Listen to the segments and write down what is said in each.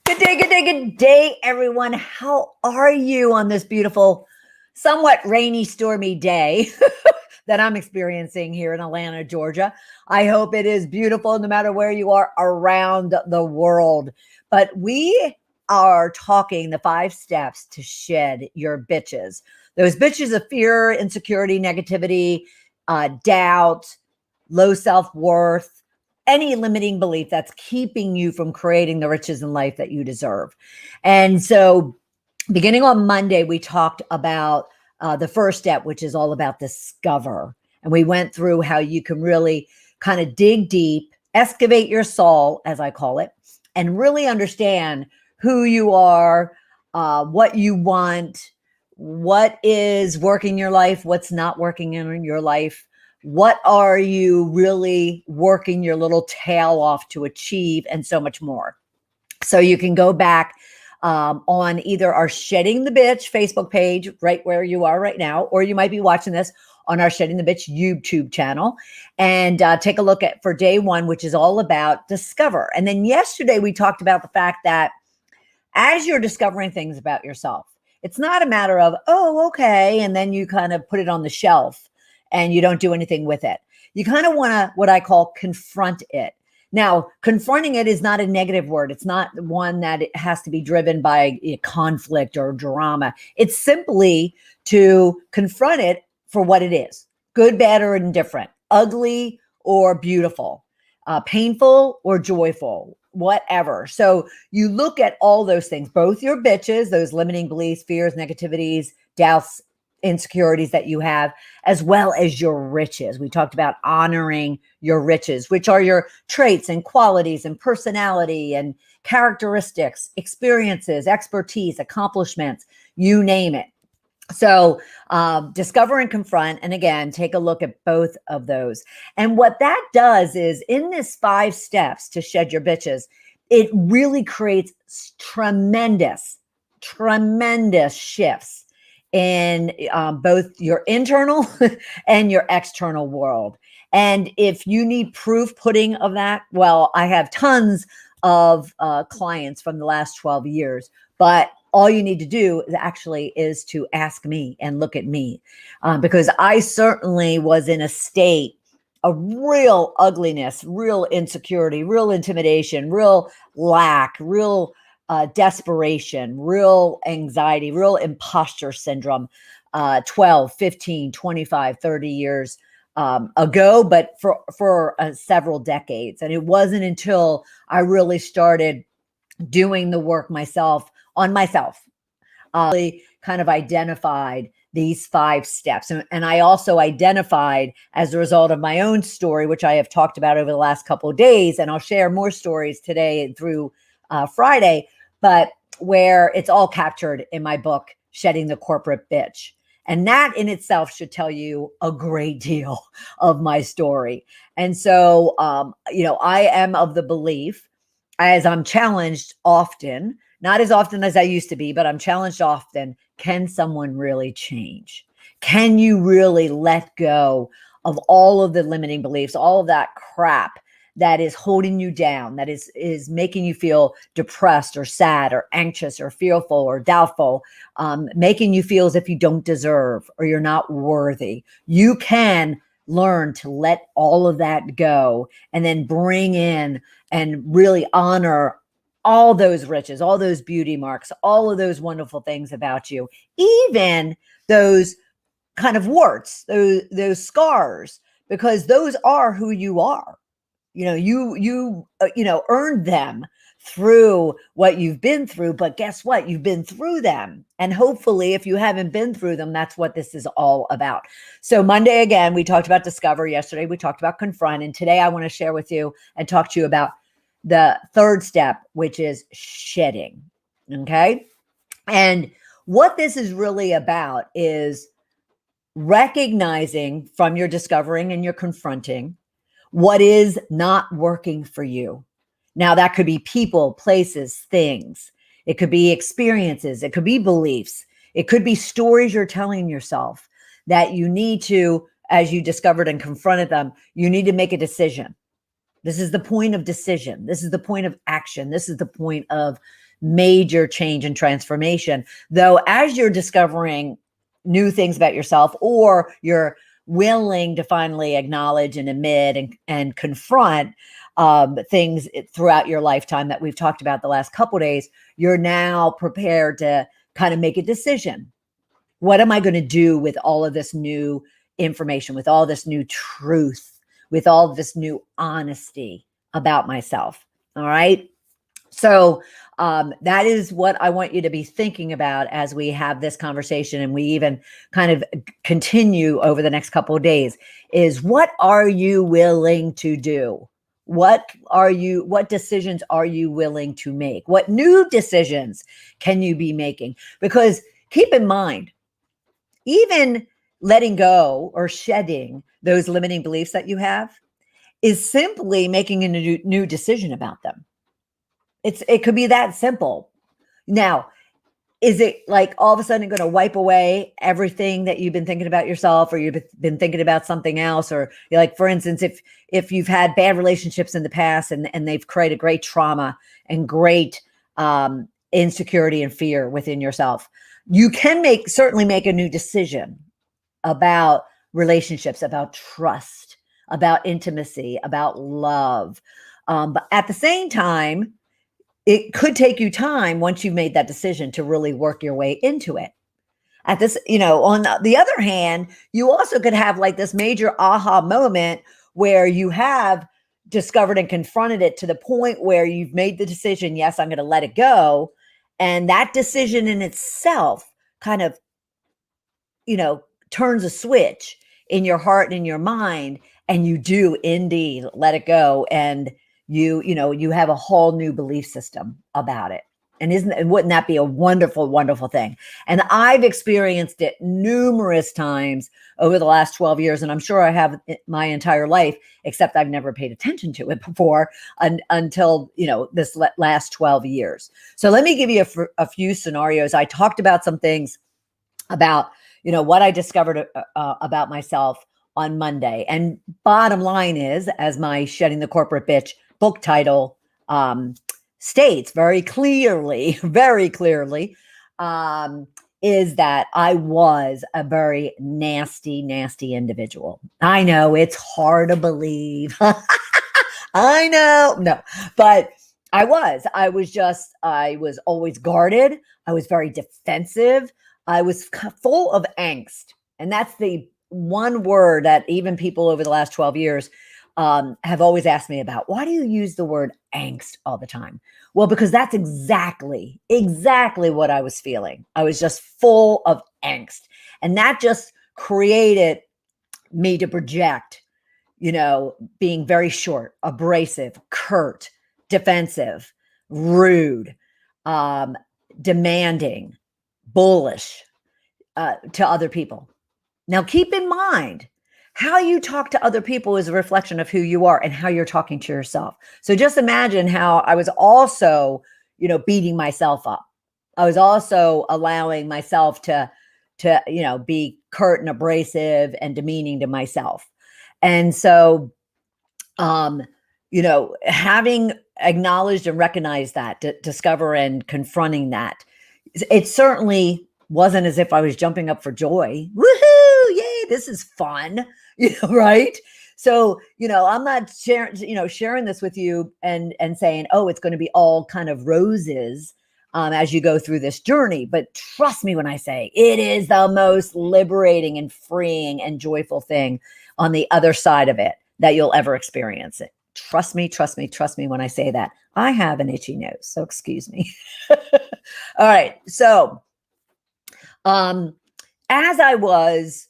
Good day, everyone. How are you on this beautiful, somewhat rainy, stormy day that I'm experiencing here in Atlanta, Georgia? I hope it is beautiful no matter where you are around the world. But we are talking the 5 steps to shed your bitches. Those bitches of fear, insecurity, negativity, doubt, low self-worth, any limiting belief that's keeping you from creating the riches in life that you deserve. And so, beginning on Monday, we talked about the first step, which is all about discover. And we went through how you can really kind of dig deep, excavate your soul, as I call it, and really understand who you are, what you want, what is working in your life, what's not working in your life. What are you really working your little tail off to achieve, and so much more. So you can go back on either our Shedding the Bitch Facebook page, right where you are right now, or you might be watching this on our Shedding the Bitch YouTube channel, and take a look at for day 1, which is all about discover. And then yesterday we talked about the fact that as you're discovering things about yourself, it's not a matter of, oh, okay, and then you kind of put it on the shelf and you don't do anything with it. You kind of want to, what I call, confront it. Now, confronting it is not a negative word. It's not one that it has to be driven by conflict or drama. It's simply to confront it for what it is: good, bad, or indifferent, ugly or beautiful, painful or joyful, whatever. So you look at all those things, both your bitches, those limiting beliefs, fears, negativities, doubts, insecurities that you have, as well as your riches. We talked about honoring your riches, which are your traits and qualities and personality and characteristics, experiences, expertise, accomplishments, you name it. So discover and confront. And again, take a look at both of those. And what that does is, in this 5 steps to shed your bitches, it really creates tremendous shifts in both your internal and your external world. And if you need proof pudding of that, well, I have tons of clients from the last 12 years, but all you need to do is to ask me and look at me, because I certainly was in a state of real ugliness, real insecurity, real intimidation, real lack, real desperation, real anxiety, real imposter syndrome, 12, 15, 25, 30 years ago, but for several decades. And it wasn't until I really started doing the work on myself, really kind of identified these 5 steps. And I also identified, as a result of my own story, which I have talked about over the last couple of days, and I'll share more stories today and through Friday, but where it's all captured in my book, Shedding the Corporate Bitch. And that in itself should tell you a great deal of my story. And so, I am of the belief, as I'm challenged often, not as often as I used to be, but I'm challenged often. Can someone really change? Can you really let go of all of the limiting beliefs, all of that crap that is holding you down, that is making you feel depressed or sad or anxious or fearful or doubtful, making you feel as if you don't deserve or you're not worthy? You can learn to let all of that go and then bring in and really honor all those riches, all those beauty marks, all of those wonderful things about you, even those kind of warts, those scars, because those are who you are. You earned them through what you've been through, but guess what? You've been through them. And hopefully, if you haven't been through them, that's what this is all about. So Monday, again, we talked about discover. Yesterday, we talked about confront. And today I want to share with you and talk to you about the 3rd step, which is shedding. Okay. And what this is really about is recognizing from your discovering and your confronting what is not working for you. Now, that could be people, places, things. It could be experiences. It could be beliefs. It could be stories you're telling yourself that you need to, as you discovered and confronted them, you need to make a decision. This is the point of decision. This is the point of action. This is the point of major change and transformation. Though as you're discovering new things about yourself, or you're willing to finally acknowledge and admit and confront things throughout your lifetime that we've talked about the last couple of days, you're now prepared to kind of make a decision. What am I going to do with all of this new information, with all this new truth, with all this new honesty about myself? All right. So that is what I want you to be thinking about as we have this conversation, and we even kind of continue over the next couple of days, is what are you willing to do? What decisions are you willing to make? What new decisions can you be making? Because keep in mind, even letting go or shedding those limiting beliefs that you have is simply making a new decision about them. It could be that simple. Now, is it like all of a sudden going to wipe away everything that you've been thinking about yourself, or you've been thinking about something else? Or like, for instance, if you've had bad relationships in the past and they've created great trauma and great insecurity and fear within yourself, you can certainly make a new decision about relationships, about trust, about intimacy, about love. But at the same time, it could take you time once you've made that decision to really work your way into it. At this, on the other hand, you also could have like this major aha moment where you have discovered and confronted it to the point where you've made the decision, yes, I'm going to let it go. And that decision in itself kind of, turns a switch in your heart and in your mind, and you do indeed let it go. And you have a whole new belief system about it. And wouldn't that be a wonderful, wonderful thing? And I've experienced it numerous times over the last 12 years. And I'm sure I have my entire life, except I've never paid attention to it before until, this last 12 years. So let me give you a few scenarios. I talked about some things about, what I discovered about myself on Monday. And bottom line is, as my Shedding the Corporate Bitch book title states very clearly, is that I was a very nasty, nasty individual. I know it's hard to believe. I know. No, but I was always guarded. I was very defensive. I was full of angst. And that's the one word that even people over the last 12 years have always asked me about. Why do you use the word angst all the time? Well, because that's exactly what I was feeling. I was just full of angst. And that just created me to project, being very short, abrasive, curt, defensive, rude, demanding, bullish to other people. Now, keep in mind, how you talk to other people is a reflection of who you are and how you're talking to yourself. So just imagine how I was also, beating myself up. I was also allowing myself to be curt and abrasive and demeaning to myself. And so, having acknowledged and recognized that, discover and confronting that, it certainly wasn't as if I was jumping up for joy. Woohoo! Yay! This is fun. Right? So, I'm not sharing this with you and saying, oh, it's going to be all kind of roses as you go through this journey. But trust me when I say it is the most liberating and freeing and joyful thing on the other side of it that you'll ever experience it. Trust me when I say that. I have an itchy nose, so excuse me. All right. So, as I was,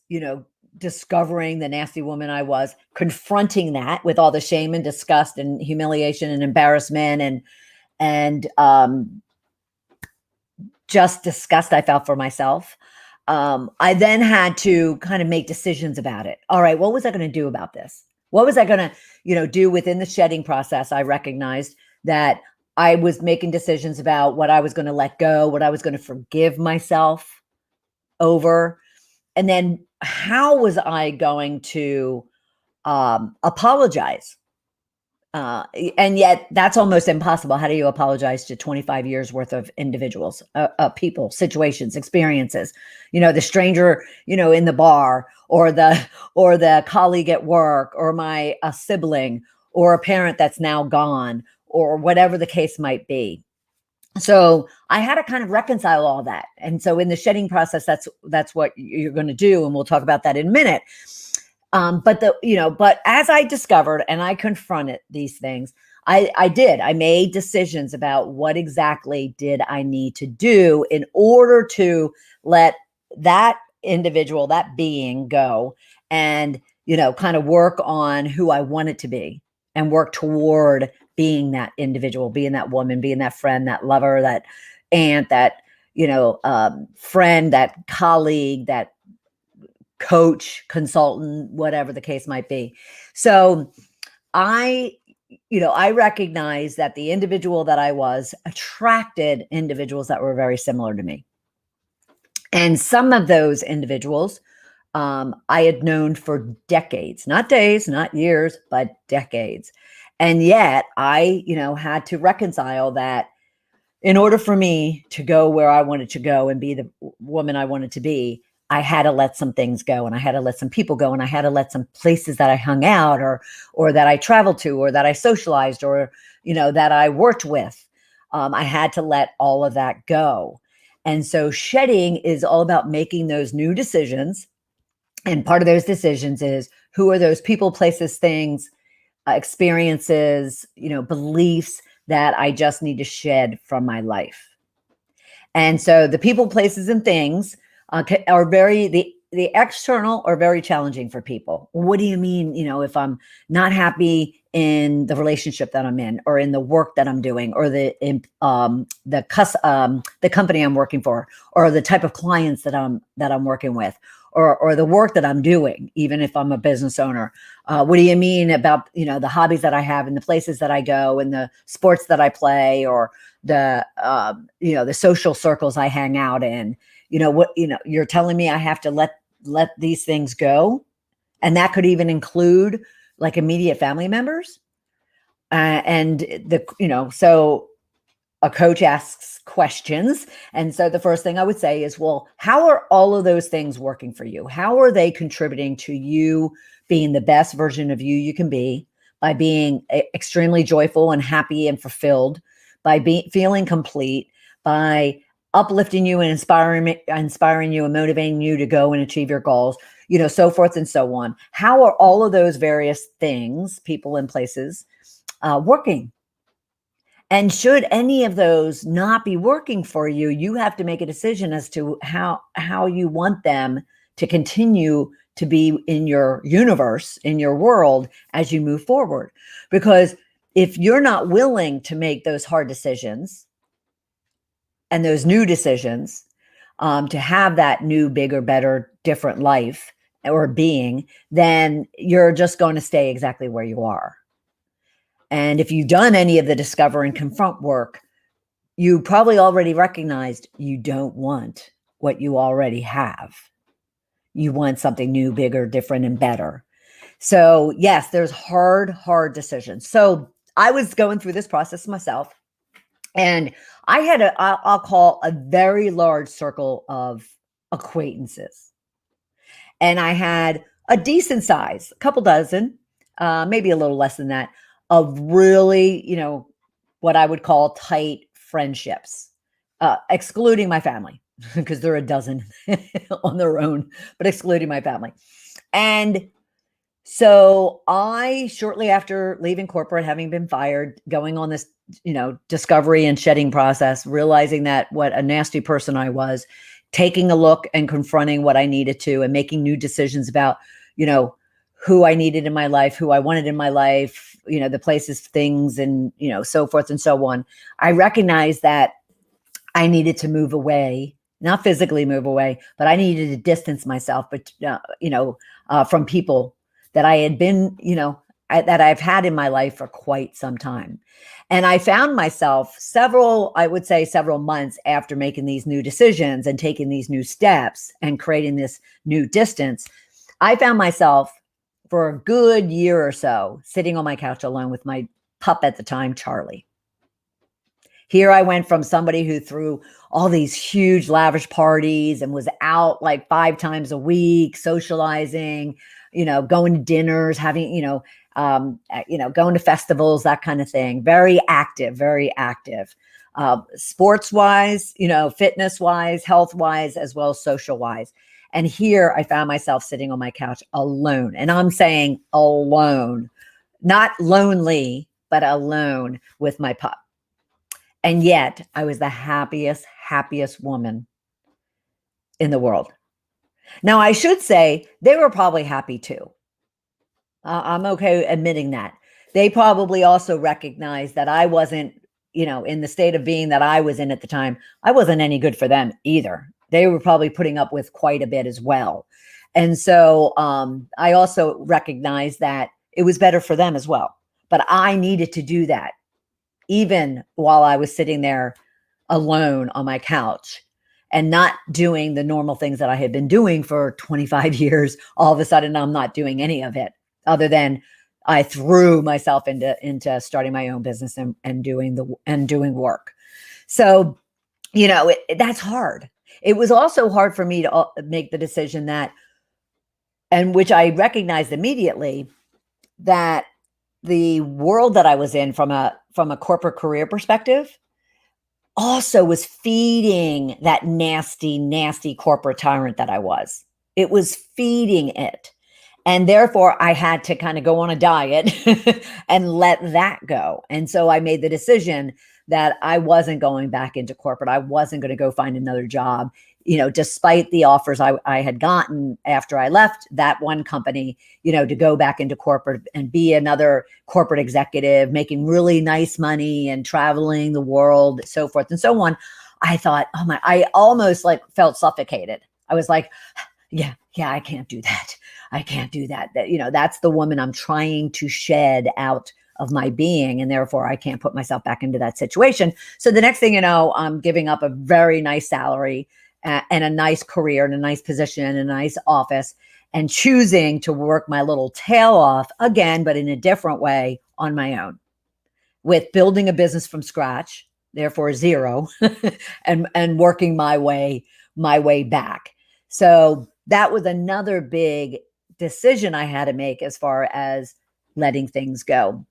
discovering the nasty woman I was, confronting that with all the shame and disgust and humiliation and embarrassment and just disgust I felt for myself, I then had to kind of make decisions about it. All right, what was I going to do about this? What was I going to, do within the shedding process? I recognized that I was making decisions about what I was going to let go, what I was going to forgive myself over. And then how was I going to apologize And yet that's almost impossible. How do you apologize to 25 years worth of individuals, people, situations, experiences, the stranger, in the bar, or the colleague at work, or a sibling, or a parent that's now gone, or whatever the case might be. So I had to kind of reconcile all that. And so in the shedding process, that's what you're going to do. And we'll talk about that in a minute. But as I discovered and I confronted these things, I made decisions about what exactly did I need to do in order to let that individual, that being go, and, kind of work on who I wanted to be, and work toward being that individual, being that woman, being that friend, that lover, that aunt, that, friend, that colleague, that coach, consultant, whatever the case might be. So I recognized that the individual that I was attracted individuals that were very similar to me. And some of those individuals I had known for decades, not days, not years, but decades. And yet I, had to reconcile that in order for me to go where I wanted to go and be the woman I wanted to be, I had to let some things go, and I had to let some people go, and I had to let some places that I hung out, or that I traveled to, or that I socialized, or, that I worked with. I had to let all of that go. And so shedding is all about making those new decisions. And part of those decisions is, who are those people, places, things, experiences, beliefs that I just need to shed from my life. And so the people, places, and things are the external are very challenging for people. What do you mean? If I'm not happy in the relationship that I'm in, or in the work that I'm doing, or the company I'm working for, or the type of clients that I'm working with, or the work that I'm doing, even if I'm a business owner. What do you mean about, the hobbies that I have, and the places that I go, and the sports that I play, or the social circles I hang out in? You're telling me I have to let these things go. And that could even include like immediate family members. So a coach asks questions. And so the first thing I would say is, well, how are all of those things working for you? How are they contributing to you being the best version of you can be, by being extremely joyful and happy and fulfilled, by feeling complete, by uplifting you and inspiring you and motivating you to go and achieve your goals, so forth and so on. How are all of those various things, people and places, working? And should any of those not be working for you, you have to make a decision as to how you want them to continue to be in your universe, in your world, as you move forward. Because if you're not willing to make those hard decisions and those new decisions, to have that new, bigger, better, different life or being, then you're just going to stay exactly where you are. And if you've done any of the discover and confront work, you probably already recognized you don't want what you already have. You want something new, bigger, different, and better. So yes, there's hard decisions. So I was going through this process myself, and I had I'll call a very large circle of acquaintances. And I had a decent size, a couple dozen, maybe a little less than that, of really, what I would call tight friendships, excluding my family, because they're a dozen on their own, but excluding my family. And so I, shortly after leaving corporate, having been fired, going on this, discovery and shedding process, realizing that what a nasty person I was, taking a look and confronting what I needed to, and making new decisions about, who I needed in my life, who I wanted in my life, the places, things, and, so forth and so on. I recognized that I needed to move away, not physically move away, but I needed to distance myself, from people that I had been, that I've had in my life for quite some time. And I found myself several months after making these new decisions and taking these new steps and creating this new distance, I found myself for a good year or so sitting on my couch alone with my pup at the time, Charlie. Here I went from somebody who threw all these huge lavish parties and was out like 5 times a week, socializing, going to dinners, having, going to festivals, that kind of thing. Very active, very active. Sports wise, fitness wise, health wise, as well as social wise. And here I found myself sitting on my couch alone. And I'm saying alone, not lonely, but alone with my pup. And yet I was the happiest woman in the world. Now, I should say they were probably happy too. I'm okay admitting that. They probably also recognized that I wasn't, in the state of being that I was in at the time, I wasn't any good for them either. They were probably putting up with quite a bit as well. And so I also recognized that it was better for them as well. But I needed to do that even while I was sitting there alone on my couch and not doing the normal things that I had been doing for 25 years. All of a sudden, I'm not doing any of it other than I threw myself into starting my own business and doing work. So, that's hard. It was also hard for me to make the decision and which I recognized immediately, that the world that I was in from a corporate career perspective also was feeding that nasty corporate tyrant that I was. It was feeding it. And therefore I had to kind of go on a diet and let that go. And so I made the decision that I wasn't going back into corporate. I wasn't going to go find another job, despite the offers I had gotten after I left that one company, to go back into corporate and be another corporate executive, making really nice money and traveling the world, so forth and so on. I thought, I almost felt suffocated. I was like, yeah, I can't do that. I can't do that. That's the woman I'm trying to shed out of my being, and therefore I can't put myself back into that situation. So the next thing you know, I'm giving up a very nice salary and a nice career and a nice position and a nice office, and choosing to work my little tail off again, but in a different way on my own, with building a business from scratch, therefore zero, and working my way back. So that was another big decision I had to make as far as letting things go.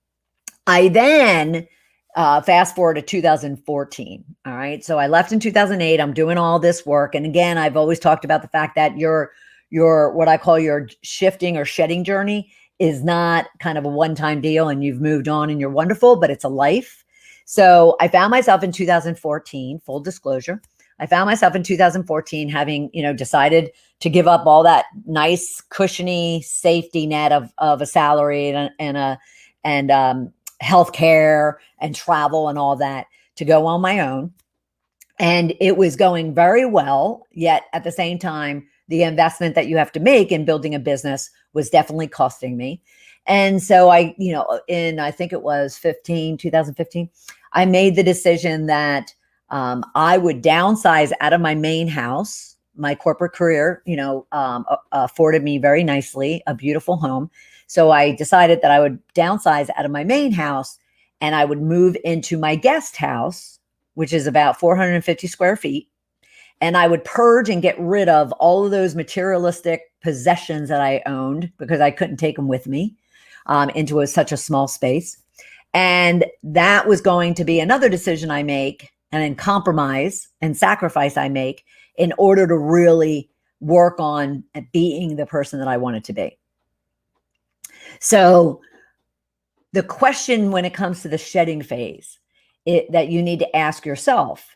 I then fast forward to 2014. All right. So I left in 2008. I'm doing all this work. And again, I've always talked about the fact that your what I call your shifting or shedding journey is not kind of a one-time deal and you've moved on and you're wonderful, but it's a life. So I found myself in 2014, full disclosure. I found myself in 2014 having, decided to give up all that nice cushiony safety net of a salary and healthcare and travel and all that to go on my own. And it was going very well. Yet at the same time, the investment that you have to make in building a business was definitely costing me. And so I think it was 2015, I made the decision that I would downsize out of my main house. My corporate career, afforded me very nicely a beautiful home. So I decided that I would downsize out of my main house and I would move into my guest house, which is about 450 square feet. And I would purge and get rid of all of those materialistic possessions that I owned because I couldn't take them with me into such a small space. And that was going to be another decision I make and then compromise and sacrifice I make in order to really work on being the person that I wanted to be. So the question when it comes to the shedding phase that you need to ask yourself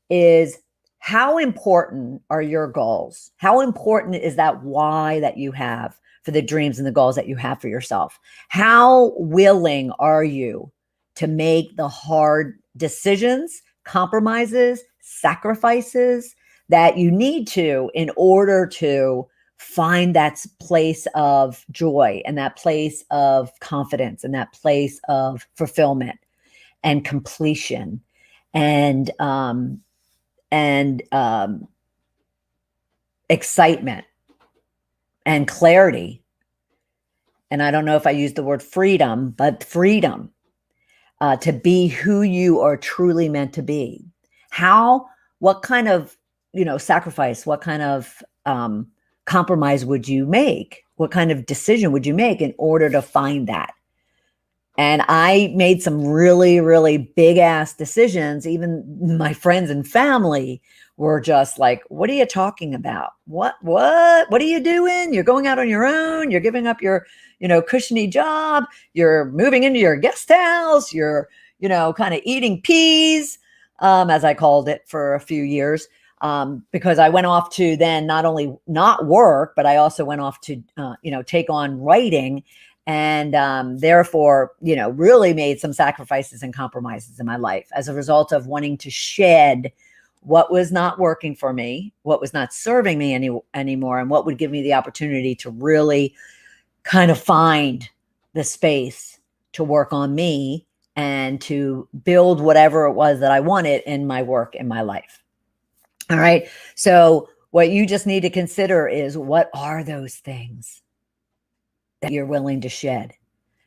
is, how important are your goals? How important is that why that you have for the dreams and the goals that you have for yourself? How willing are you to make the hard decisions, compromises, sacrifices that you need to in order to find that place of joy and that place of confidence and that place of fulfillment and completion and excitement and clarity. And I don't know if I used the word freedom, but freedom. to be who you are truly meant to be. What kind of, sacrifice, what kind of compromise would you make? What kind of decision would you make in order to find that? And I made some really, really big ass decisions. Even my friends and family were just like, what are you talking about? What are you doing? You're going out on your own. You're giving up your, cushiony job. You're moving into your guest house. You're, kind of eating peas, as I called it for a few years. Because I went off to then not only not work, but I also went off to, take on writing, and therefore, really made some sacrifices and compromises in my life as a result of wanting to shed what was not working for me, what was not serving me anymore, and what would give me the opportunity to really kind of find the space to work on me and to build whatever it was that I wanted in my work, in my life. All right. So what you just need to consider is, what are those things that you're willing to shed?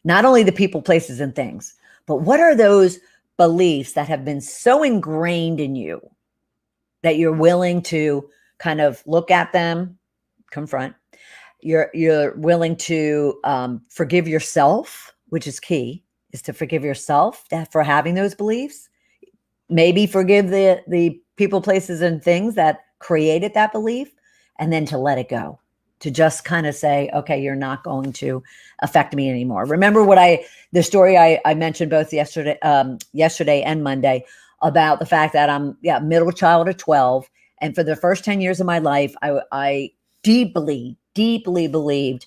Not only the people, places, and things, but what are those beliefs that have been so ingrained in you that you're willing to kind of look at them, confront. You're willing to forgive yourself, which is key, is to forgive yourself for having those beliefs. Maybe forgive the people, places, and things that created that belief, and then to let it go. To just kind of say, okay, you're not going to affect me anymore. Remember the story I mentioned both yesterday and Monday about the fact that I'm middle child of 12. And for the first 10 years of my life, I deeply, deeply believed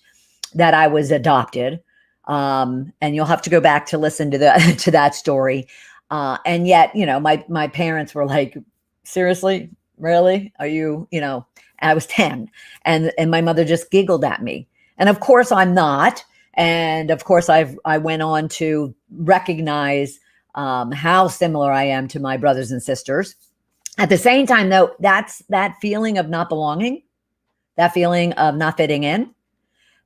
that I was adopted. And you'll have to go back to listen to that story. And yet, my parents were like, seriously, really? Are you, I was 10, and my mother just giggled at me. And of course I'm not. And of course I went on to recognize how similar I am to my brothers and sisters. At the same time, though, that feeling of not belonging, that feeling of not fitting in,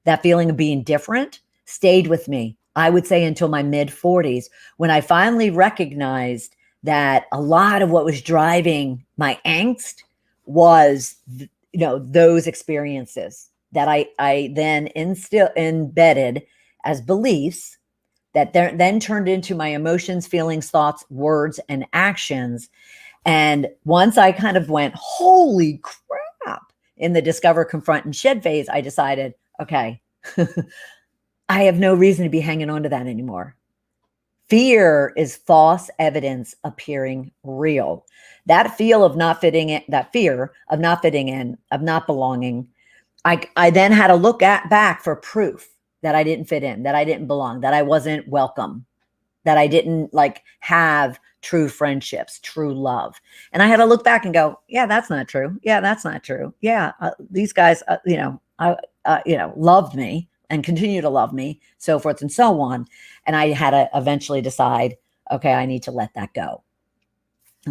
that feeling of being different stayed with me, I would say, until my mid-40s, when I finally recognized that a lot of what was driving my angst was those experiences that I then embedded as beliefs that then turned into my emotions, feelings, thoughts, words, and actions. And once I kind of went, holy crap, in the discover, confront, and shed phase, I decided, okay, I have no reason to be hanging on to that anymore. Fear is false evidence appearing real. That feel of not fitting in, that fear of not fitting in, of not belonging, I then had to look back for proof that I didn't fit in, that I didn't belong, that I wasn't welcome, that I didn't have true friendships, true love. And I had to look back and go, yeah, that's not true. Yeah, that's not true. Yeah, these guys, loved me and continue to love me, so forth and so on. And I had to eventually decide, okay, I need to let that go.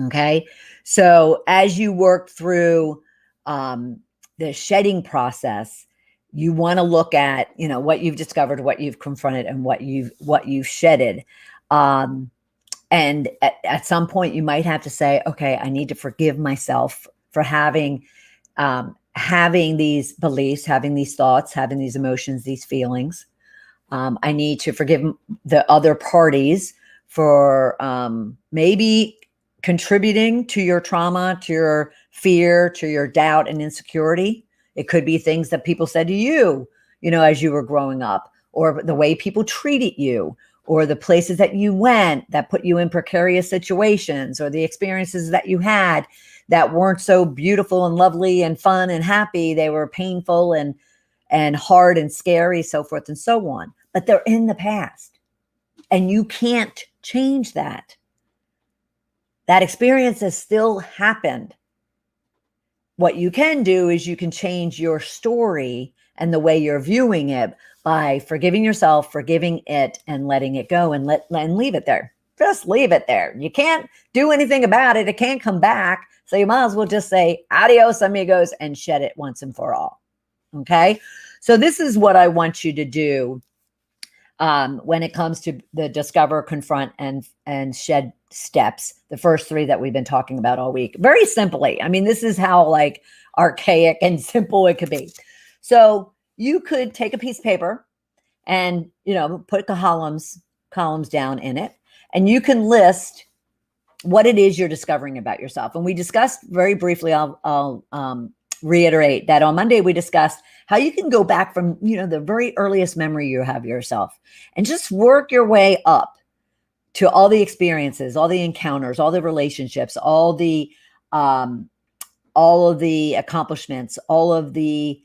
Okay. So as you work through the shedding process, you want to look at, what you've discovered, what you've confronted, and what you've shedded. And at some point you might have to say, okay, I need to forgive myself for having these beliefs, having these thoughts, having these emotions, these feelings. I need to forgive the other parties for maybe contributing to your trauma, to your fear, to your doubt and insecurity. It could be things that people said to you, as you were growing up, or the way people treated you, or the places that you went that put you in precarious situations, or the experiences that you had that weren't so beautiful and lovely and fun and happy. They were painful and hard and scary, so forth and so on. But they're in the past, and you can't change that. That experience has still happened. What you can do is you can change your story and the way you're viewing it by forgiving yourself, forgiving it, and letting it go, and leave it there. Just leave it there. You can't do anything about it. It can't come back. So you might as well just say adios, amigos, and shed it once and for all. Okay. So this is what I want you to do when it comes to the discover, confront, and shed steps, the first three that we've been talking about all week. Very simply. I mean, this is how like archaic and simple it could be. So you could take a piece of paper and, put columns down in it, and you can list what it is you're discovering about yourself. And we discussed very briefly, I'll reiterate that on Monday, we discussed how you can go back from, the very earliest memory you have of yourself and just work your way up to all the experiences, all the encounters, all the relationships, all of the accomplishments, all of the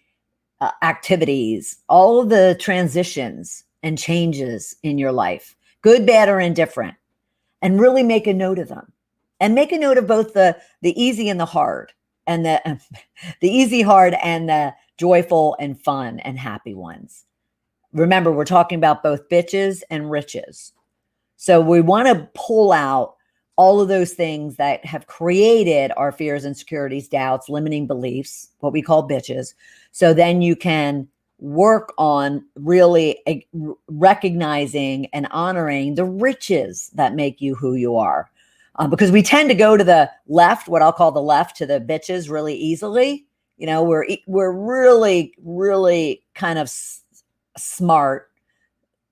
activities, all of the transitions and changes in your life, good, bad, or indifferent, and really make a note of them. And make a note of both the easy and the hard, and the easy, hard, and the joyful and fun and happy ones. Remember, we're talking about both bitches and riches. So we want to pull out all of those things that have created our fears, insecurities, doubts, limiting beliefs, what we call bitches. So then you can work on really recognizing and honoring the riches that make you who you are. Because we tend to go to the left, what I'll call the left, to the bitches really easily. We're really, really kind of smart.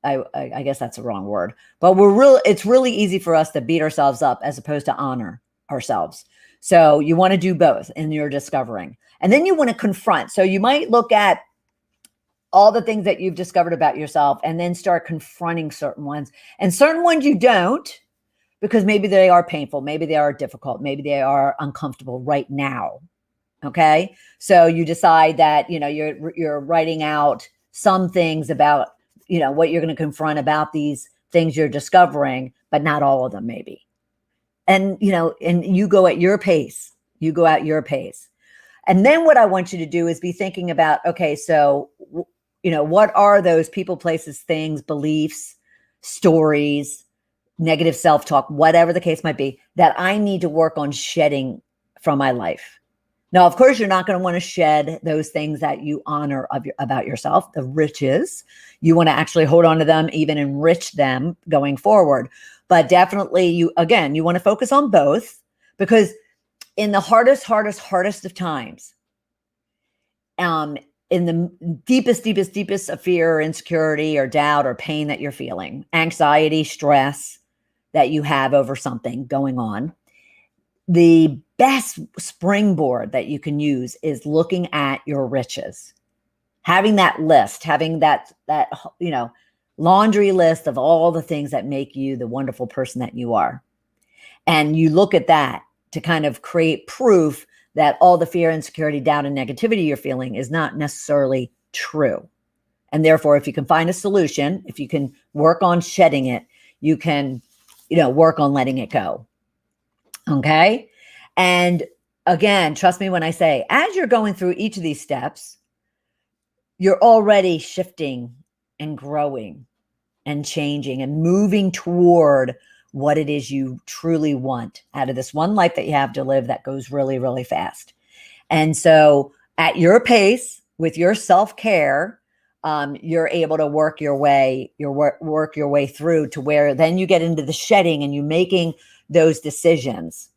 I guess that's the wrong word, but it's really easy for us to beat ourselves up as opposed to honor ourselves. So you want to do both in your discovering. And then you want to confront. So you might look at all the things that you've discovered about yourself and then start confronting certain ones, and certain ones you don't, because maybe they are painful. Maybe they are difficult. Maybe they are uncomfortable right now. Okay. So you decide that, you're writing out some things about, what you're going to confront about these things you're discovering, but not all of them maybe. And, and you go at your pace. You go at your pace. And then what I want you to do is be thinking about, okay, so, what are those people, places, things, beliefs, stories, negative self-talk, whatever the case might be, that I need to work on shedding from my life. Now, of course, you're not going to want to shed those things that you honor about yourself, the riches. You want to actually hold on to them, even enrich them going forward. But definitely you want to focus on both, because in the hardest of times, in the deepest of fear or insecurity or doubt or pain that you're feeling, anxiety, stress that you have over something going on, the best springboard that you can use is looking at your riches, having that list, having that laundry list of all the things that make you the wonderful person that you are. And you look at that to kind of create proof that all the fear, insecurity, doubt, and negativity you're feeling is not necessarily true. And therefore, if you can find a solution, if you can work on shedding it, you can, work on letting it go. Okay. And again, trust me when I say, as you're going through each of these steps, you're already shifting and growing and changing and moving toward what it is you truly want out of this one life that you have to live that goes really, really fast. And so at your pace, with your self-care, you're able to work your way through to where then you get into the shedding and you making those decisions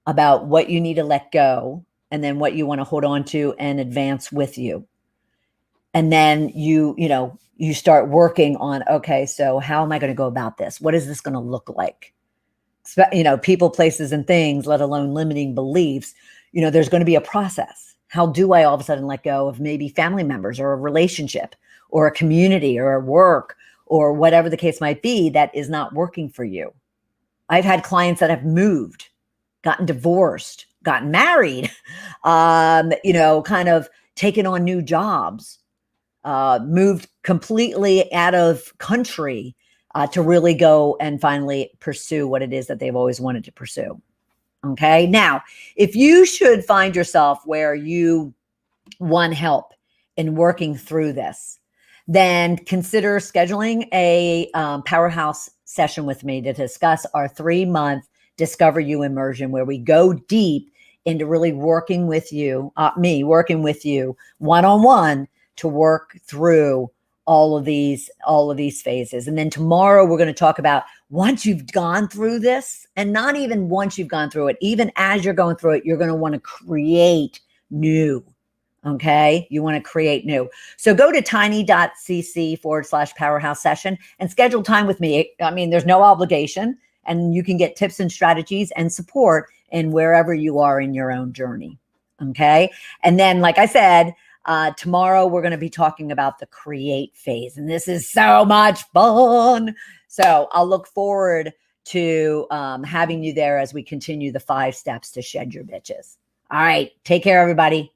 about what you need to let go and then what you want to hold on to and advance with you. And then you start working on, okay, so how am I going to go about this? What is this going to look like? People, places, and things, let alone limiting beliefs, there's going to be a process. How do I all of a sudden let go of maybe family members or a relationship or a community or a work or whatever the case might be that is not working for you? I've had clients that have moved, gotten divorced, gotten married, kind of taken on new jobs, moved completely out of country to really go and finally pursue what it is that they've always wanted to pursue. Okay. Now, if you should find yourself where you want help in working through this, then consider scheduling a powerhouse session with me to discuss our 3-month Discover You immersion, where we go deep into really working with you, me working with you one-on-one to work through all of these phases. And then tomorrow we're going to talk about once you've gone through this, and not even once you've gone through it, even as you're going through it, you're going to want to create new. Okay. You want to create new. So go to tiny.cc/powerhouse session and schedule time with me. I mean, there's no obligation, and you can get tips and strategies and support in wherever you are in your own journey. Okay. And then, like I said, tomorrow we're going to be talking about the create phase, and this is so much fun. So I'll look forward to having you there as we continue the 5 steps to shed your bitches. All right. Take care, everybody.